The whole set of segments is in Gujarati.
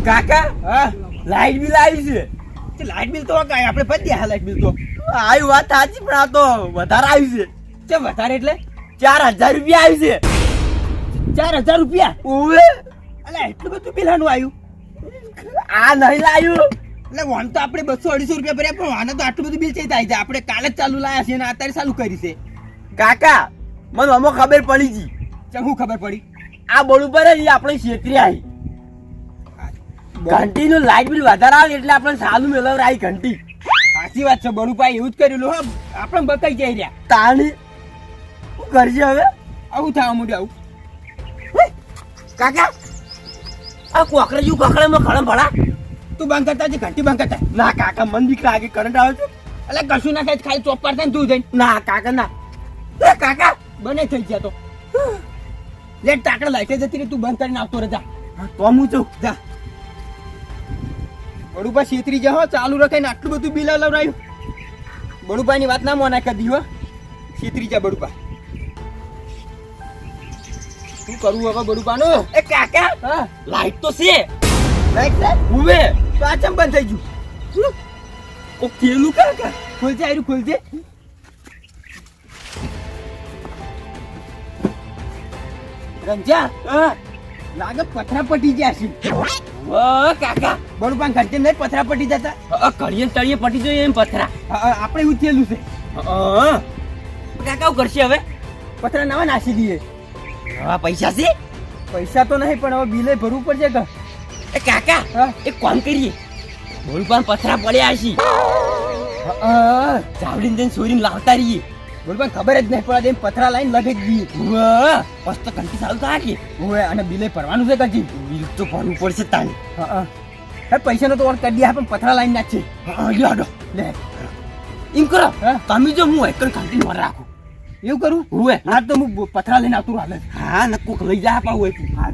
કાકા હા લાઈટ બિલ આવ્યું છે. લાઈટ બિલ તો કાંઈ આપણે ભરી દે લાઈટ બિલ તો આવી વાત સાચી પણ આ તો વધારે આવ્યું છે. ચમ વધારે એટલે 4000 રૂપિયા આવ્યું છે. 4000 રૂપિયા ઓવે અલા એટલું બધું બિલ આનું આવ્યું આ નહીં લાવ્યું. એટલે વાન તો આપણે 200-250 રૂપિયા ભર્યા પણ આને તો આટલું બધું બિલ ચઈ થાય છે આપણે કાલે જ ચાલુ લાયા છે અને અત્યારે ચાલુ કરી છે કાકા મને અમો ખબર પડી ગઈ. ચમ શું ખબર પડી આ બોર્ડ ઉપર જ આપણે છેતરી આવી ઘંટીનું લાઈટ બિલ વધારે આવે એટલે આપણે સાલું મેળવર આવી ઘંટી. સાચી વાત છે બળુભાઈ એવું જ કરેલું હો આપણે બકાઈ જઈ રહ્યા તાણી શું કરશે હવે? આવું થવા માંડ્યું આવું કાકા આ કોકરેજુ કોકરેમાં ખડમ ભળા. તું બંધ કરતા છે ઘંટી બંધ કરતા ના કાકા મન બીક લાગે કરંટ આવે છે. એટલે કશું ના થાય ખાલી ચોપ પાડતા ને તું જઈને ના કાકા ના. એ કાકા બને થઈ ગયા તો લેટ ટાકડા લાઈટે જતી રહી તું બંધ કરીને આવતો રજા તો હું છું જા બળુપા છેતરી જા હો ચાલુ રખાઈને આટલું બધું બિલ લવરાયું બળુપાની વાત ના મોના કરી હો છેતરી જા બળુપા શું કરવું હવે બળુપાનું એ કાકા હા લાઈટ તો છે. લાઈટ છે ઉવે તો આ ચમ બંધ થઈ ગયું ઓ કેલું કાકા ખોલજે આયરું ખોલજે રંજા હા લાગે પથરા પટી ગયા છે ઓ કાકા બળુપા ઘરતે નહીં પથરા પટી જતા કળીએ તળીએ પટી જોઈએ એમ પથરા. આપણે એવું થયેલું છે કાકા શું કરશે હવે? પથરા નવા નાસી દઈએ હા પૈસા છે. પૈસા તો નહીં પણ હવે બિલે ભરવું પડશે કે એ કાકા હા એક કામ કરીએ બોલ પર પથરા પડ્યા છે ચાવડીને જઈને સોરીને લાવતા રહીએ. બળુપા ખબર જ નહીં પડે એમ પથરા લાઈન લગી જ દઈએ વાહ મસ્ત ઘંટી ચાલુ થાય. હોય અને બિલે ભરવાનું છે કજી બિલ તો ભરવું પડશે તાણી. હે પૈસાનો તો ઓર કરી દે પણ પથરા લાઈન ના છે લ્યો લે એમ કરો હા? તમે જો હું એકણ ઘંટી માં રાખું એવું કરું હુએ હા તો હું પથરા લઈને આવતું હાલે હા ને કોક લઈ જાય પાવું હોય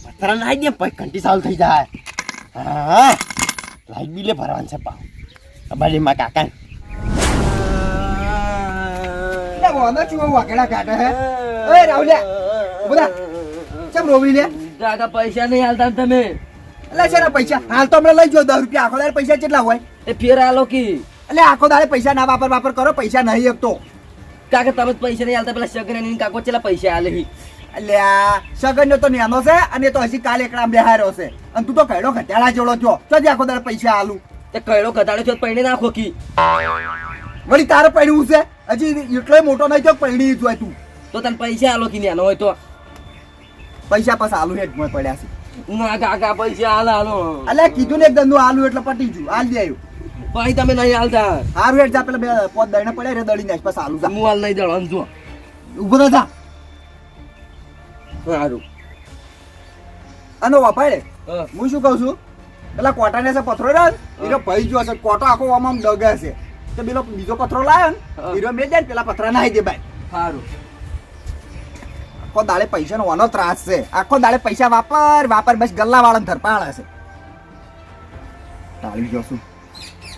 પથરા નાઈ દે પછી ઘંટી ચાલુ થઈ જાય. હા લાઈટ બિલે ભરવાનું છે પાવ અમારી માં કાકા વાંધો છું વાકેડા કાઢે હે એ રાવલ્યા બોલા ચમ રોવી લે કાકા પૈસા નહીં હાલતા તમે. એટલે છે ને પૈસા હાલ તો હમણાં લઈ જો 10 રૂપિયા આખો દાડે પૈસા કેટલા હોય એ ફેર આલો કી એટલે આખો દાડે પૈસા ના વાપર કરો પૈસા નહીં એક તો કાકા તમે પૈસા નહીં હાલતા પેલા સગન ની કાકો ચેલા પૈસા હાલે હી. એટલે આ સગન તો નેનો છે અને તો હજી કાલે એકડા બેહાર્યો છે અને તું તો કઈડો ઘટાડા જેવડો છો તો જ આખો દાડે પૈસા હાલું તે કયડો ઘટાડો છો પૈણે નાખો કી. વળી તારે પૈણવું છે હજી એટલો મોટો નહીં તો પૈણી જોય તું તો તને પૈસા હાલો કી નેનો હોય તો. પૈસા પાછા આલુ હેડ મોય પડ્યા છે ના કાકા પૈસા હાલો એટલે કીધું ને એક દંડો આલુ એટલે પટી ગયું હાલ દે આવ્યું ભાઈ તમે નહીં હાલતા હારું હેડ જા પેલા બે પોત દઈને પડ્યા રે દળી નાખ પાછા આલુ જા હું હાલ નહીં દળવાનું જો ઉભો તો જા સારું. આનો વાપાડે હા. હું શું કહું છું પેલા કોટાને છે પથરો રહ્યો ને એનો ભાઈ જો હશે કોટો આખો આમ ડગે છે તો પેલો બીજો પથરો લાવ્યો હા. ને હીરો મેલ જાય ને પેલા પથરા નાહી દે ભાઈ સારું. આખો દાડે પૈસાનો વાનો ત્રાસ છે આખો દાડે પૈસા વાપર બસ ગલ્લા વાળાને ધરપાળે છે ટાળી ગયો છું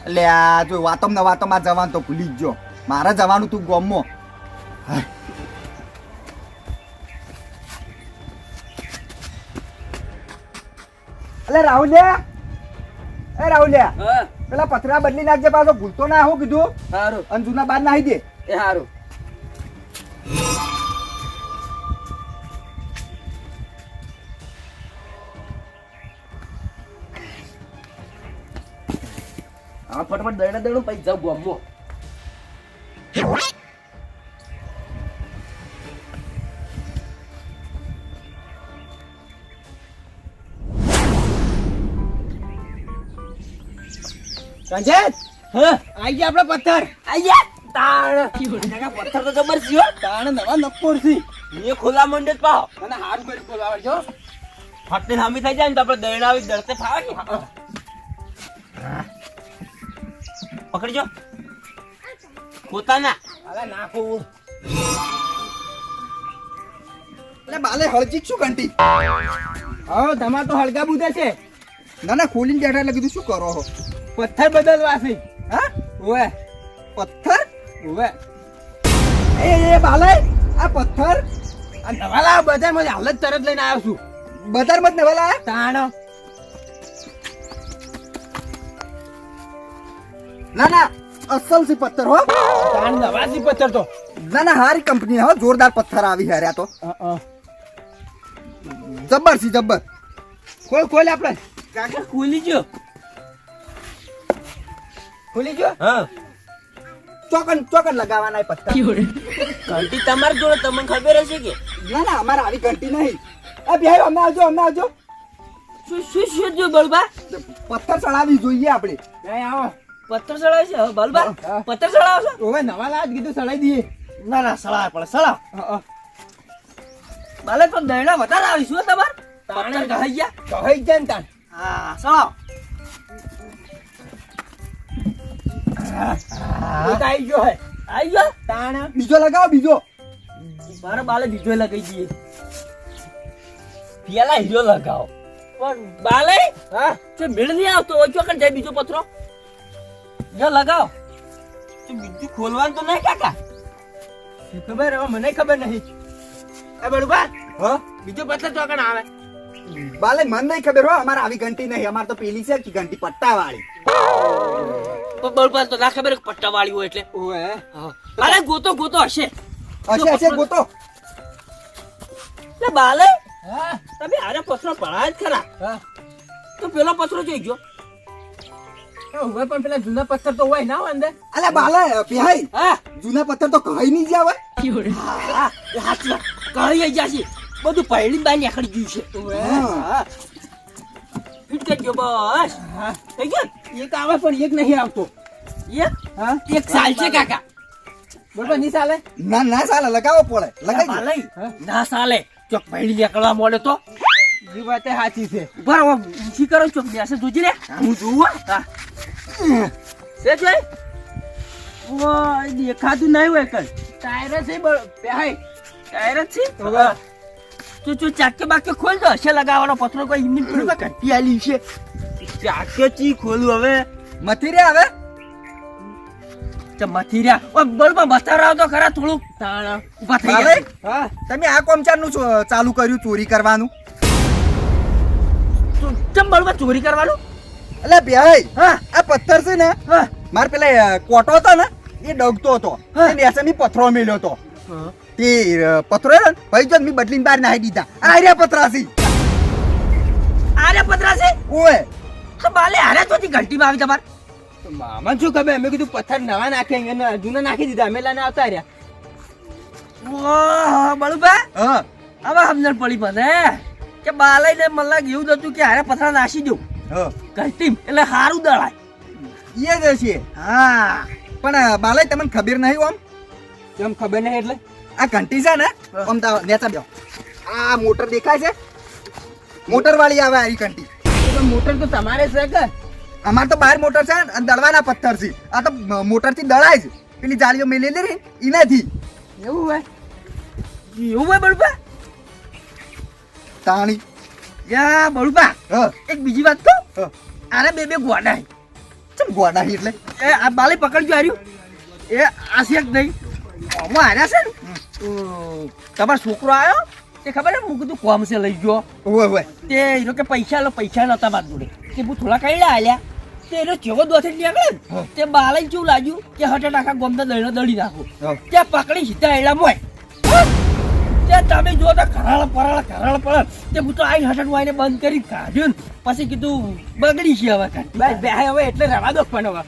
એટલે આ જો વાતોમાં જવાનું તો ભૂલી જ જો મારે જવાનું તું ગોમમાં એટલે રાહુલિયા હા પેલા પથરા બદલી નાખજે પાછો ભૂલતો ના હું કીધું સારું. અને જૂના બાદ નાહી દે એ સારું. હા ફટાફટ દઈને દઈને પછી જાવ ગોમો. રંજીત હા આઈ ગયા આપડે પથ્થર આયા તાણ કાકા પથ્થર તો જબર છે હો. તાણે નવા નક્કોર થી એ ખોલા મંડે પાવ મને હારું કરી બોલાવે છો ફટને હામી થઈ જાય ને તો આપણે દઈને આવી દળતે ફાવે ને. પકડજો પોતાના અરે નાખો એટલે બાલે હળચી શું ઘંટી હા તમાર તો હળગા બુધે છે ના ના ખોલીને બેઠા એટલે કીધું શું કરો હો પથ્થર બદલવા છે હા ઓવે પથ્થર ઓવે એ બાલે આ પથ્થર આ નવાલા બજારમાં હાલ જ તરત લઈને આવ્યો છું બજારમાં જ નવાલા તાણ ના ના અસલ છે પથ્થર હો. તાણ નવાસી પથ્થર તો ના ના હારી કંપની હો, જોરદાર પથ્થર આવી હાર્યા તો. જબ્બર છે જબ્બર. ખોલ આપણે. કાકા ખુલી ગયો. ખુલી ગયો. હા ચોકન લગાવવાના એ પથ્થર. ઘંટી તમારી જોડે તમને ખબર હશે કે ના ના અમારે આવી ઘંટી નહીં. એ ભાઈ અમને આવજો. શું જો બળબા પથ્થર ચડાવી જોઈએ આપણે. આવો પથ્થર ચડાવે છે હવે બળબા પથ્થર ચડાવો છો. ઓવે નવા લાજ કીધું ચડાવી દઈએ. ના સળા પડે સળા. બાલે પણ દયડા વધારે આવીશું તમારે તાણે ગહાઈ ગયા. કહી જાય ને તાન. હા સળા. આવી ગયો હે આવી ગયો તાણે બીજો લગાવો બીજો. મારે બાલે બીજો લગાઈ દઈએ. પેલા હીરો લગાવો પણ બાલે હા તે મેળ નહીં આવતો ઓછો કણ જાય બીજો પથરો જો લગાવો તો બીજું ખોલવાનું તો નહીં કાકા ખબર હવે મને ખબર નહીં. એ બરોબર હા બીજો પથ્થર ચોકણ આવે બાલે મને નહીં ખબર હો, અમારે આવી ઘંટી નહીં. અમારે તો પેલી છે કે ઘંટી પટ્ટા વાળી. પણ બરોબર તો ના ખબર પટ્ટા વાળી હોય એટલે ઓવે બાલે ગોતો હશે હશે ગોતો. એટલે બાલે હા તમે આરે પથરો પડાય જ ખરા હા તો પેલો પથરો જોઈ ગયો હવે પણ પેલા જૂના પથ્થર તો હોય ના હોય અંદર. અલે બાલે ભાઈ હા જૂના પથ્થર તો કહી નહીં જ્યાં હોય. હા એ હાચી વાત કહી જશે બધું પહેલી બાર નીકળી ગયું છે હા. ફીટ કરી ગયો બસ થઈ ગયો એક આવે પણ એક નહીં આવતો. એક સાલ છે કાકા બરોબર નહીં ચાલે. ના ચાલે લગાવો પડે. લગાવી બાલઈ ના સાલે ચોક પહેલી નીકળવા મળે તો એ વાત સાચી છે. બરાબર ઊંચી કરો ચોક બેસે જોજી રે હું જોઉં હા છે જોઈ ઓય દેખાતું નહીં હોય કઈ ટાયર છે ભાઈ ટાયર જ છે હવે તું ચાકે બાકે ખોલ દો હશે લગાવવાનો પથરો કોઈ ઇમની પડવા કાઢી આલી છે ચાકે ચી ખોલું હવે મથી રે હવે મથી રહ્યા ઓ બળમાં બતારાવ તો ખરા થોડું તાણા ઊભા થઈ બાલે ગયા હા તમે આ કોમચારનું ચાલુ કર્યું ચોરી કરવાનું. ચમ બળમાં ચોરી કરવાનું એટલે ભાઈ હા આ પથ્થર છે ને હા મારે પેલા કોટો હતો ને એ ડગતો હતો. નેસે પથરો મેલ્યો હતો. તે પથરો ને ભાઈ જો મેં બદલીને બહાર નાખી દીધા. આ રહ્યા પથરાસી. આરે પતરા છે ઓએ તો બાલે હારે તો ઘંટીમાં આવી તમારે મામા શું ખબર અમે કીધું પથ્થર નવા નાખે જૂના નાખી દીધા અમે લાને આવતા રહ્યા. ઓહો બળુબા હા હવે સમજણ પડી મને કે બાલાઈ ને મને લાગે એવું જ હતું કે હારે પથરા નાસી દઉં હા ઘંટી એટલે હારું દળાય એ જ છે. હા પણ બાલાઈ તમને ખબર નહીં આમ કેમ ખબર નહીં એટલે આ ઘંટી છે ને આમ તો નેચા બેહો. આ મોટર દેખાય છે મોટર વાળી આવે આ ઘંટી. મોટર તો તમારે છે કે અમાર તો બહાર મોટર છે અને દળવાના પથ્થર છે. આ તો મોટર થી દળાય છે. પેલી જાળીઓ મેલેલી રહી એનાથી એવું હોય એવું હોય બળુબા તાણી. યા બળુબા હા એક બીજી વાત કહું હા. આને બે ગોડા ચમ ગોડા એટલે એ આ બાલે પકડજો હાર્યું એ આ છે જ નહીં આમાં હાર્યા છે ને તમારો છોકરો આવ્યો તે ખબર ને હું કીધું કોમ છે લઈ ગયો ઓય ઓય તે એનો કે પૈસા નતા મારા જોડે તે હું થોડા કઈ આલ્યા તે એનો જેવો દોથે નીકળે ને તે બાલે કેવું લાગ્યું કે હટે આખા ગોમતા દહીનો દળી નાખું હા. ત્યાં પકડી સીધા એડા મોય તે તમે જો તો કરાળ પરાળ તે હું તો આઈ હટનું આઈને બંધ કરી કાઢ્યું ને પછી કીધું બગડી છે હવે બસ બે હવે એટલે રવા દો પણ હવે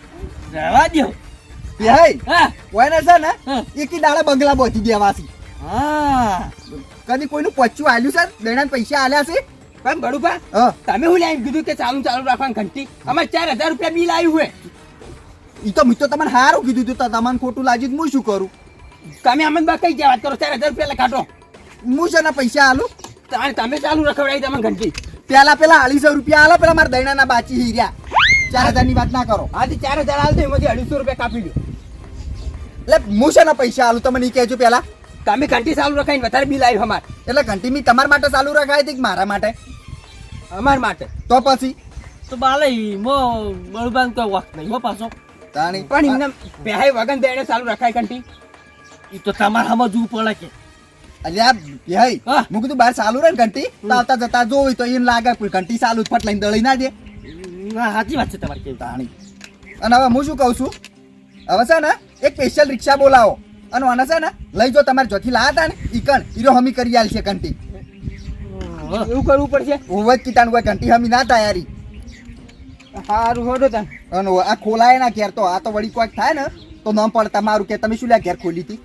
રહેવા દો ભાઈ હા ઓયને છે ને હા. એકી દાડે બંગલા બોધી દેવાસી. હા કદી કોઈનું પચ્ચું આલ્યું છે દૈણા પૈસા આલ્યા છે પણ બડુભા હા તમે હું લાઈન કીધું કે ચાલુ રાખવાની ઘંટી અમારે 4000 રૂપિયા બિલ આવ્યું હોય ઈ તો મેં તો તમને સારું કીધું તું તમને ખોટું લાગ્યું તો હું શું કરું. તમે અમને બા કઈ વાત કરો 4000 રૂપિયા લખાટો હું છે ને પૈસા આલું તમે ચાલુ રખવડાવી તમે ઘંટી પેલા 250 રૂપિયા આલો પેલા મારા દૈણાના બાચી હીર્યા 4000 ની વાત ના કરો. આજે 4000 આલ દો એમાંથી 250 રૂપિયા કાપી લો એટલે હું છે ને પૈસા આલું તમે નહીં કહેજો પેલા. તમે ઘંટી ચાલુ રખાઈને વધારે બિલ આવ્યું અમારે એટલે ઘંટી મી તમારા માટે ચાલુ રખાય હતી કે મારા માટે અમાર માટે તો પછી તો બાલે મો બળબાન કોઈ વખત નહીં હો પાછો તાણી પણ એમને બેહાઈ વગન દેણે ચાલુ રખાય ઘંટી એ તો તમારે સમજવું પડે કે અલ્યા ભાઈ હા. હું કીધું બહાર ચાલુ રહે ને ઘંટી તો આવતા જતા જોવી તો એને લાગે પણ ઘંટી ચાલુ જ ફટ લઈને દળી ના દે ના સાચી વાત છે તમારી કેવી તાણી અને હવે હું શું કહું છું, હવે છે ને એક સ્પેશિયલ રિક્ષા બોલાવો અને આને છે ને લઈ જો તમારે જોથી લાયા હતા ને ઈકણ હીરો હમી કરી આલ છે ઘંટી. એવું કરવું પડશે. ઓવર કીટાણ હોય ઘંટી હમી ના તૈયારી. સારું હોડો તને. અને આ ખોલાય ના ઘેર તો આ તો વળી કોઈક થાય ને તો ન પડતા મારું કે તમે શું લ્યા ઘેર ખોલી હતી.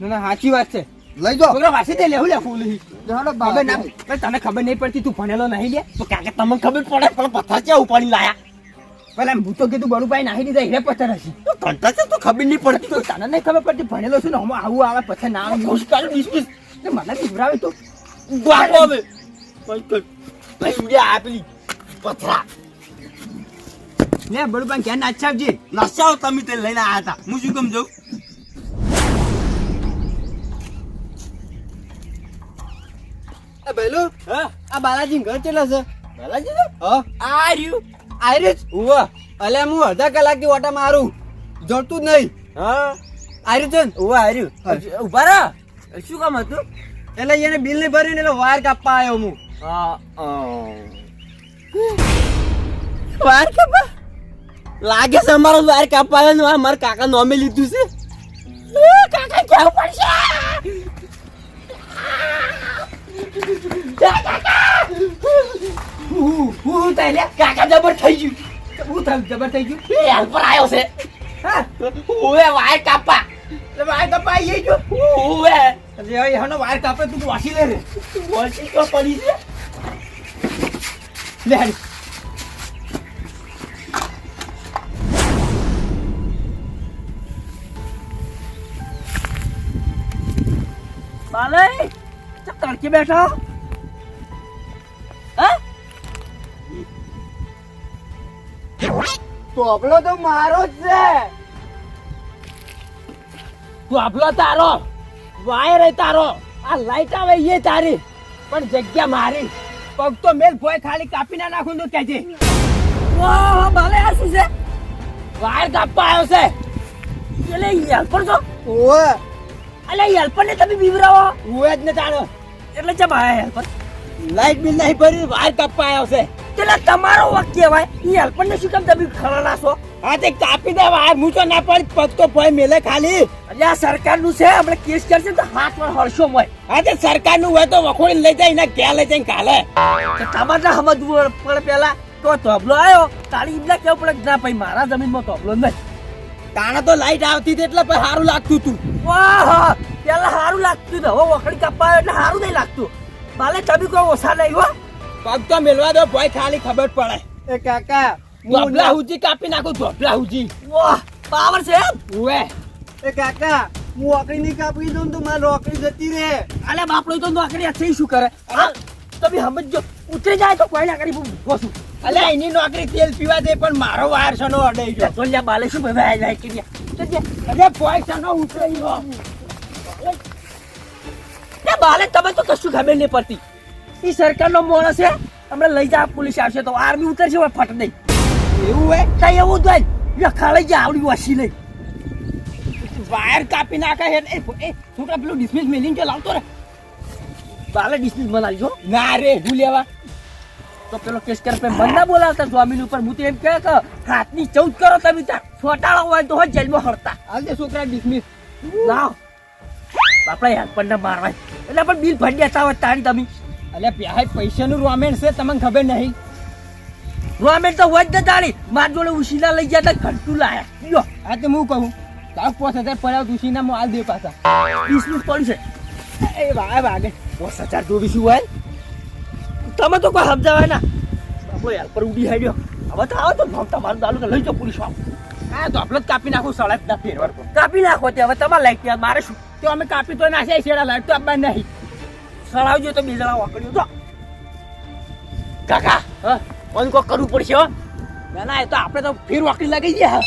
ના સાચી વાત છે. લઈ જો છોકરા વાસી દે લેવું લે ફૂલ જાડો ખબર ના પણ તને ખબર નહીં પડતી તું ભણેલો નહીં લે તો કાકા તમને ખબર પડે પણ પથ્થર ક્યાં ઉપાડી લાયા પેલા હું તો કીધું બળુભાઈ નાહી દીધા હીરે પથ્થર હશે. તો ઘંટા છે તો ખબર નહીં પડતી તો તને નહીં ખબર પડતી ભણેલો છું ને હમણાં આવું આવે પથ્થર ના આવે મુશ્કેલ બિસ્કિટ મને બીવરાવે તો બાપો હવે ભાઈ ઉડ્યા આપેલી પથરા લે બળુભાઈ ક્યાં નાચાવજી નશાઓ તમે તે લઈને આયા હતા હું શું કેમ જઉં ભેલું હા આ બાલાજી ઘર ચેલા છે બાલાજી હા આ રહ્યું આયરીશ ઉવા અલે હું અડધા કલાકથી ઓટા મારું જોડતું જ નહીં હા આયરું છે ને ઉભા હાર્યું ઉભા રહો શું કામ હતું એટલે એને બિલ નહીં ભર્યું ને એટલે વાયર કાપવા આવ્યો હું વાર કાપા લાગે છે અમારો વાર કાપા ને મારા કાકા નોમે લીધું છે કાકા ક્યાં પડશે હું તાલે કાકા જબર થઈ ગયું હું થયું જબર થઈ ગયું એ હાલ પર આવ્યો છે હા ઓવે વાર કાપા એટલે વાયર કાપવા આવી ગયો ઓવે એટલે હવે એનો વાયર કાપે તું વાસી લે રે વોશી તો પડી છે લે હારી બાલે ચપ તડકે બેઠો હા ટોપલો તો મારો જ છે તું આપલો તારો વાયર એ તારો આ લાઈટ આવે એ તારી પણ જગ્યા મારી પગ તો મેલ ભોય ખાલી કાપી ના નાખું તો કે છે વાહ બાલે આ શું છે વાયર કાપવા આવ્યો છે એટલે હેલ્પર છો ઓએ અલે હેલ્પર ને તમે બીવરાવો ઓએ જ ને તાણો એટલે ચમ આયા હેલ્પર લાઈટ બિલ નહીં ભર્યું વાયર કાપવા આવ્યો છે એટલે તમારો વક કહેવાય એ હેલ્પર ને શું કામ તમે ખરડાશો હા તે કાપી દે વાયર હું તો ના પડી પગ તો ભોય મેલે ખાલી એટલે આ સરકારનું છે આપણે કેસ કરશે તો હાથ પર હળશો હોય હા તે સરકારનું હોય તો વખોડી લઈ જાય ને ક્યાં લઈ જઈને કાલે તો તમારે સમજવું પડે પેલા તો તબલો આવ્યો તાળી એમને કેવું પડે કે ના ભાઈ મારા જમીનમાં તબલો નહીં તાણે તો લાઈટ આવતી હતી એટલે પછી સારું લાગતું તું વાહ પેલા સારું લાગતું હતું હવે વખડી કાપવા આવ્યો એટલે સારું નહીં લાગતું બાલે તમે કોઈ ઓછા નહીં હો પગ તો મેલવા દો ભોય ખાલી ખબર પડે એ કાકા ધોપલા હુજી કાપી નાખું ધોપલા હુજી વાહ પાવર છે એમ ઓએ એ કાકા હું ઓકડી નહીં કાપી દઉં તો મારી રોકડી જતી રે. અલે બાપડો તો નોકરી આ શું કરે આ તમે સમજો ઉતરી જાય તો કોઈ ના કરી બોસું અલે એની નોકરી તેલ પીવા દે પણ મારો વાયર સનો અડાઈ ગયો તો લ્યા બાલે શું ભાઈ જાય કે અરે ભોય સનો ઉતરી ગયો ને બાલે તમે તો કશું ખબર નહીં પડતી ઈ સરકારનો માણસ છે હમણાં લઈ જા પોલીસ આવશે તો આર્મી ઉતરશે હોય ફટ દઈ એવું હોય કઈ એવું જ હોય ખાલી જાય આવડી વાસી લઈ વાયર કાપી નાખે હે એ છોકરા પેલું ડિસ્મિસ મેલિંગ કે લાવતો રે બાલે ડિસ્મિસ બનાવી જો ના રે હું લેવા તો પેલો કેસ કરે બંધ ના બોલાવતા જમીન ઉપર હું તો એમ કહે કે હાથની 14 કરો તમે ત્યાં છોટાળો હોય તો હોય જેલમાં હડતા હાલ દે છોકરા ડિસ્મિસ લાવ આપણે હેલ્પર ને મારવાય એટલે પણ બિલ ભરી દેતા હોય તારી તમે અલે પ્યાહે પૈસાનું રોમેન્સ છે તમને ખબર નહીં રોમેન્ટ તો હોય જ ને તારી માર જોડે ઉશીલા લઈ ગયા એટલે ઘંટું લાયા લ્યો હા તો હું કહું તાવ 5000 પડ્યા દુશીના માં હાલ દે પાછા ડિસ્મિસ પડ્યું છે એ વાય વાગે 5000 જોડીશું હોય તમે તો કોઈ સમજાવાય ના બાપો હેલ્પર ઉડી હાડ્યો હવે તો આવો તો તમારું દાલુ લઈ જાઓ પોલીસ વાળો હા તો આપણે જ કાપી નાખું સળાત ના ફેરવાર પર કાપી નાખો તે હવે તમારે લાઈટ ત્યાં મારે શું તો અમે કાપી તો નાખ્યા છેડા લાઈટ તો આપવા નહીં સળાવજો તો બીજા વાકડ્યું તો કાકા હા મને કોઈ કરવું પડશે હો ના ના એ તો આપણે તો ફેર વાકડી લાગી ગયા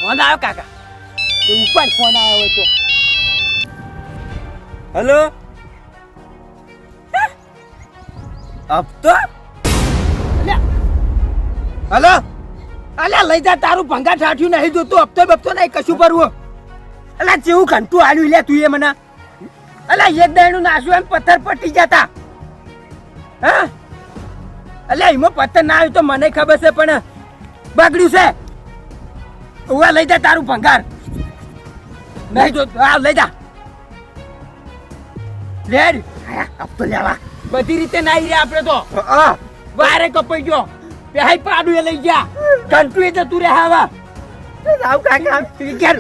ફોન આવ્યો કાકા એ ઉપર ફોન આવ્યો હોય તો હેલો અબ તો હલો અલ્યા લઈ જા તારું ભંગા ઠાઠ્યું નહીં જોતું હપ્તો બપ્તો નહીં કશું ભરવું અલ્યા જેવું ઘંટું હાલ્યું લે તું એ મને અલ્યા એક દાયણું નાશું એમ પથ્થર પટી જતા હા અલ્યા એમાં પથ્થર ના આવ્યું તો મને ખબર છે પણ બગડ્યું છે ઓવે લઈ જા તારું ભંગાર નહીં જો હા લઈ જા લેડ હપ્તો લેવા બધી રીતે નાઈ રહ્યા આપણે તો હા વારે કપાઈ ગયો પેહાઈ પાડું એ લઈ ગયા ઘંટુ એ જતું રહે હવે આવ કાકા ઘેર